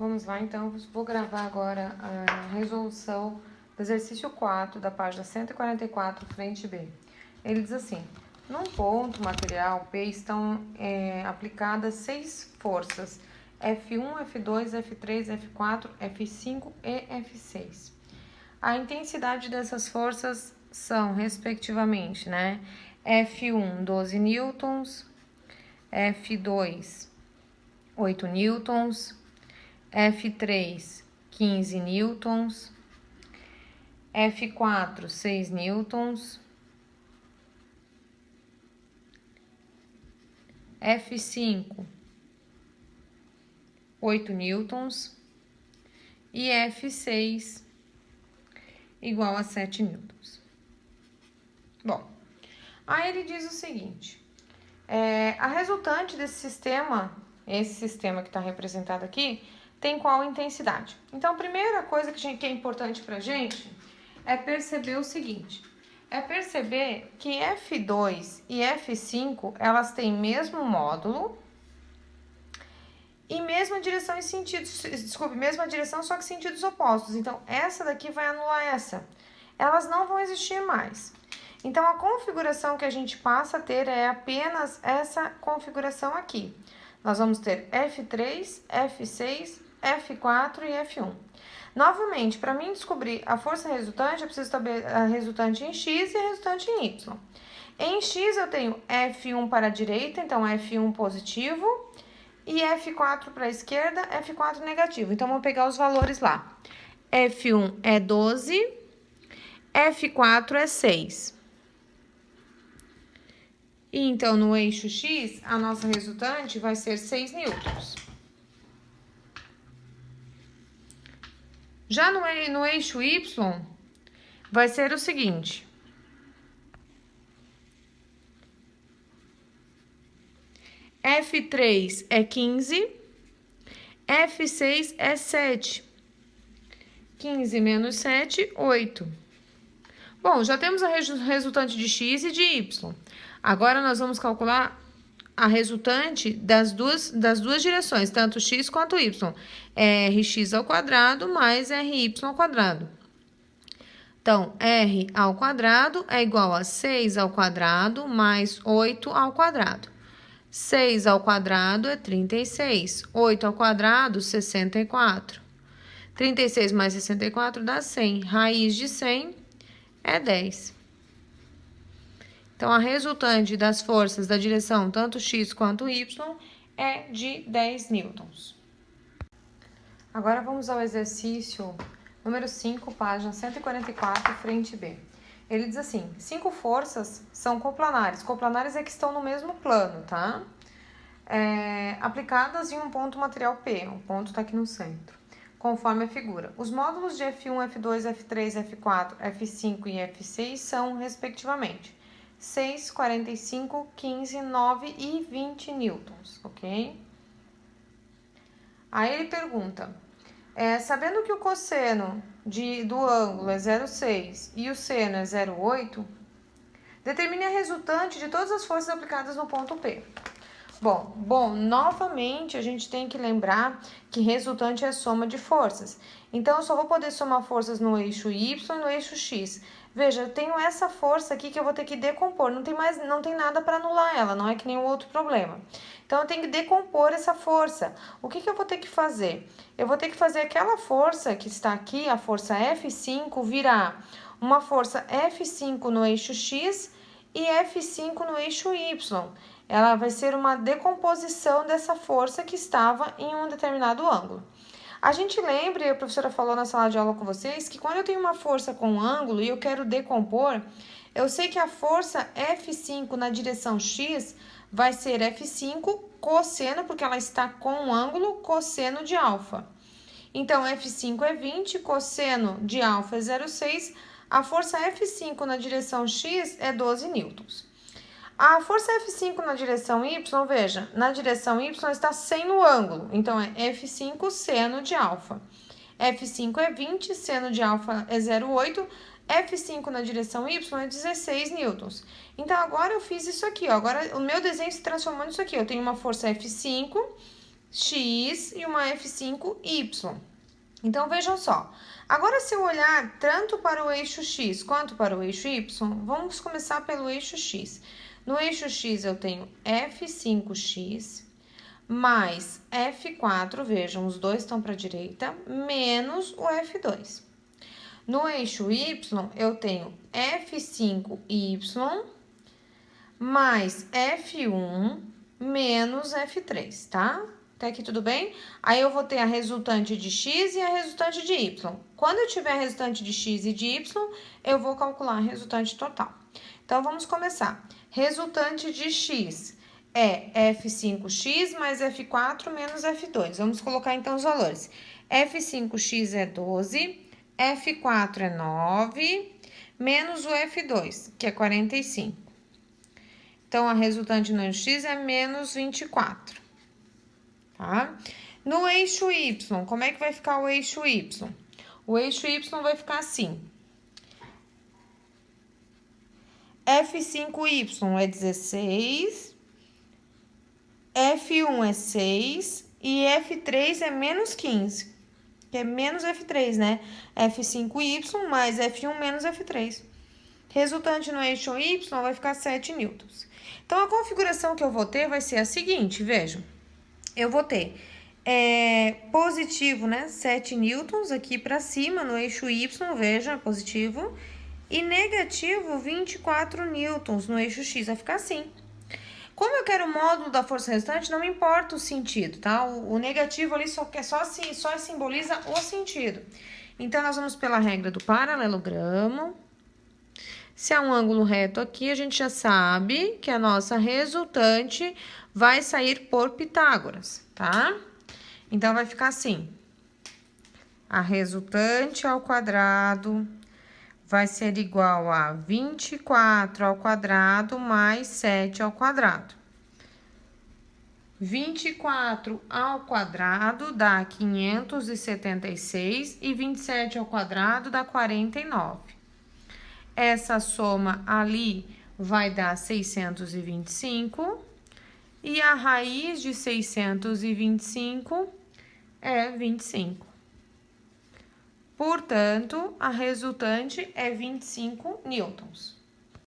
vamos lá, então, vou gravar agora a resolução do exercício 4 da página 144, frente B. Ele diz assim: num ponto material P estão aplicadas 6 forças, F1, F2, F3, F4, F5 e F6. A intensidade dessas forças são, respectivamente, né? F1, 12 newtons, F2, 8 newtons, F3, 15 newtons, F4, 6 newtons, F5, 8 newtons e F6 igual a 7 newtons. Bom, aí ele diz o seguinte: a resultante desse sistema, esse sistema que está representado aqui, tem qual intensidade? Então, a primeira coisa que é importante para a gente é perceber o seguinte: é perceber que F2 e F5, elas têm mesmo módulo e mesma direção em sentidos, mesma direção, só que sentidos opostos. Então, essa daqui vai anular essa. Elas não vão existir mais. Então, a configuração que a gente passa a ter é apenas essa configuração aqui. Nós vamos ter F3, F6, F4 e F1. Novamente, para mim descobrir a força resultante, eu preciso saber a resultante em X e a resultante em Y. Em X eu tenho F1 para a direita, então F1 positivo, e F4 para a esquerda, F4 negativo. Então, vamos pegar os valores lá. F1 é 12, F4 é 6. E então, no eixo X, a nossa resultante vai ser 6 newtons. Já no eixo Y, vai ser o seguinte: F3 é 15, F6 é 7. 15 menos 7, 8. Bom, já temos a resultante de X e de Y. Agora, nós vamos calcular a resultante das duas direções, tanto X quanto Y. É Rx ao quadrado mais Ry ao quadrado. Então, R ao quadrado é igual a 6 ao quadrado mais 8 ao quadrado. 6 ao quadrado é 36. 8 ao quadrado, 64. 36 mais 64 dá 100. Raiz de 100 é 10. Então, a resultante das forças da direção tanto X quanto Y é de 10 newtons. Agora, vamos ao exercício número 5, página 144, frente B. Ele diz assim: 5 forças são coplanares. Coplanares é que estão no mesmo plano, tá? Aplicadas em um ponto material P. O ponto está aqui no centro, conforme a figura. Os módulos de F1, F2, F3, F4, F5 e F6 são, respectivamente, 6, 45, 15, 9 e 20 newtons, ok? Aí ele pergunta: sabendo que o cosseno do ângulo é 0,6 e o seno é 0,8, determine a resultante de todas as forças aplicadas no ponto P. Bom, novamente a gente tem que lembrar que resultante é soma de forças. Então, eu só vou poder somar forças no eixo Y e no eixo X. Veja, eu tenho essa força aqui que eu vou ter que decompor. Não tem nada para anular ela, não é que nem o outro problema. Então, eu tenho que decompor essa força. O que eu vou ter que fazer? Eu vou ter que fazer aquela força que está aqui, a força F5, virar uma força F5 no eixo X e F5 no eixo Y. Ela vai ser uma decomposição dessa força que estava em um determinado ângulo. A gente lembra, e a professora falou na sala de aula com vocês, que quando eu tenho uma força com um ângulo e eu quero decompor, eu sei que a força F5 na direção X vai ser F5 cosseno, porque ela está com um ângulo, cosseno de alfa. Então, F5 é 20, cosseno de alfa é 0,6, a força F5 na direção X é 12 newtons. A força F5 na direção Y, veja, na direção Y está sem no ângulo, então é F5 seno de alfa. F5 é 20, seno de alfa é 0,8, F5 na direção Y é 16 newtons. Então, agora eu fiz isso aqui, ó. Agora o meu desenho se transformou nisso aqui. Eu tenho uma força F5 x e uma F5y. Então, vejam só. Agora, se eu olhar tanto para o eixo x quanto para o eixo y, vamos começar pelo eixo x. No eixo x, eu tenho F5x mais F4, vejam, os dois estão para a direita, menos o F2. No eixo y, eu tenho F5y mais F1 menos F3, tá? Até aqui tudo bem? Aí eu vou ter a resultante de x e a resultante de y. Quando eu tiver a resultante de x e de y, eu vou calcular a resultante total. Então, vamos começar. Resultante de x é F5x mais F4 menos F2. Vamos colocar, então, os valores. F5x é 12, F4 é 9, menos o F2, que é 45. Então, a resultante no eixo x é menos 24. Tá? No eixo y, como é que vai ficar o eixo y? O eixo y vai ficar assim. F5y é 16, F1 é 6 e F3 é menos 15, que é menos F3, né? F5y mais F1 menos F3. Resultante no eixo y vai ficar 7 newtons. Então, a configuração que eu vou ter vai ser a seguinte, vejam. Eu vou ter positivo, né, 7 newtons aqui para cima no eixo y, veja, é positivo, e negativo 24 newtons no eixo x, vai ficar assim. Como eu quero o módulo da força resultante, não importa o sentido, tá? O negativo ali só simboliza o sentido. Então, nós vamos pela regra do paralelogramo. Se há um ângulo reto aqui, a gente já sabe que a nossa resultante vai sair por Pitágoras, tá? Então, vai ficar assim. A resultante ao quadrado vai ser igual a 24 ao quadrado mais 7 ao quadrado. 24 ao quadrado dá 576 e 27 ao quadrado dá 49. Essa soma ali vai dar 625 e a raiz de 625 é 25. Portanto, a resultante é 25 newtons.